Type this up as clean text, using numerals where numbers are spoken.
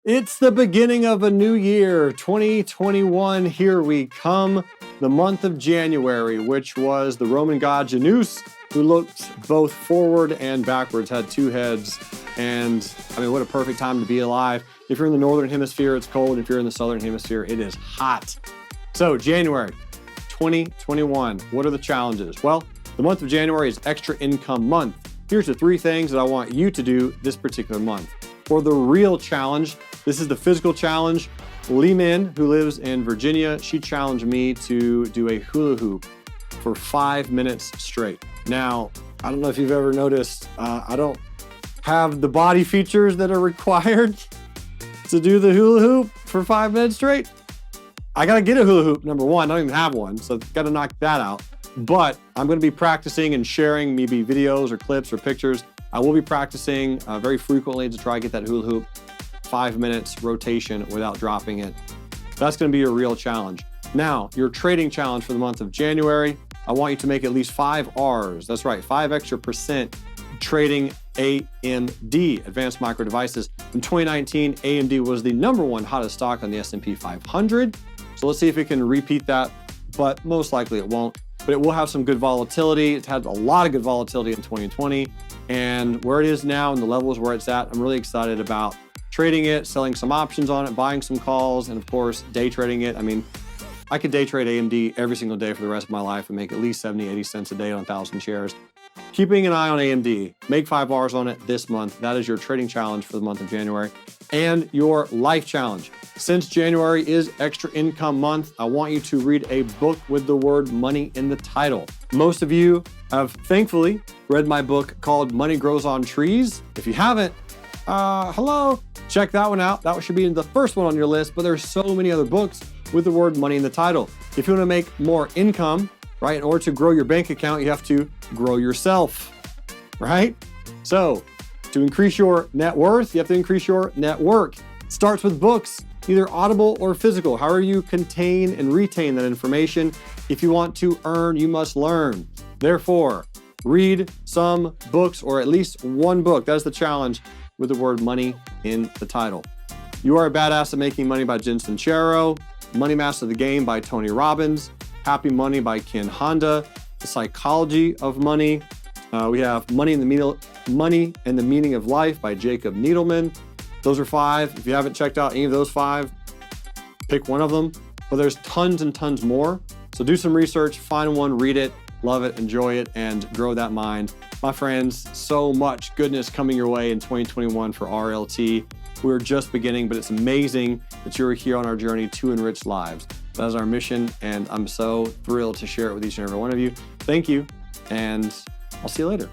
It's the beginning of a new year, 2021. Here we come, the month of January, which was the Roman god Janus, who looked both forward and backwards, had two heads. And I mean, what a perfect time to be alive. If you're in the Northern Hemisphere, it's cold. If you're in the Southern Hemisphere, it is hot. So January 2021, what are the challenges? Well, the month of January is extra income month. Here's the three things that I want you to do this particular month. For the real challenge, this is the physical challenge. Lee Min, who lives in Virginia, she challenged me to do a hula hoop for 5 minutes straight. Now, I don't know if you've ever noticed, I don't have the body features that are required to do the hula hoop for 5 minutes straight. I gotta get a hula hoop, number one. I don't even have one, so gotta knock that out. But I'm gonna be practicing and sharing maybe videos or clips or pictures. I will be practicing very frequently to try to get that hula hoop 5 minutes rotation without dropping it. That's gonna be a real challenge. Now, your trading challenge for the month of January, I want you to make at least 5 R's. That's right, 5 extra % trading AMD, Advanced Micro Devices. In 2019, AMD was the #1 hottest stock on the S&P 500. So let's see if it can repeat that, but most likely it won't. But it will have some good volatility. It's had a lot of good volatility in 2020. And where it is now and the levels where it's at, I'm really excited about trading it, selling some options on it, buying some calls, and of course, day trading it. I mean, I could day trade AMD every single day for the rest of my life and make at least 70, 80 cents a day on 1,000 shares. Keeping an eye on AMD, make 5 R's on it this month. That is your trading challenge for the month of January. And your life challenge. Since January is extra income month, I want you to read a book with the word money in the title. Most of you have thankfully read my book called Money Grows on Trees. If you haven't, hello, check that one out. That should be the first one on your list, but there's so many other books with the word money in the title. If you want to make more income, right, in order to grow your bank account, you have to grow yourself, right? So to increase your net worth, you have to increase your network. It starts with books, either audible or physical, however you contain and retain that information. If you want to earn, you must learn. Therefore, read some books or at least one book. That is the challenge with the word money in the title. You Are a Badass at Making Money by Jen Sincero, Money Master the Game by Tony Robbins, Happy Money by Ken Honda, The Psychology of Money. We have Money and the Meaning of Life by Jacob Needleman. Those are 5. If you haven't checked out any of those 5, pick one of them. But there's tons and tons more. So do some research, find one, read it, love it, enjoy it, and grow that mind. My friends, so much goodness coming your way in 2021 for RLT. We're just beginning, but it's amazing that you're here on our journey to enrich lives. That is our mission, and I'm so thrilled to share it with each and every one of you. Thank you, and I'll see you later.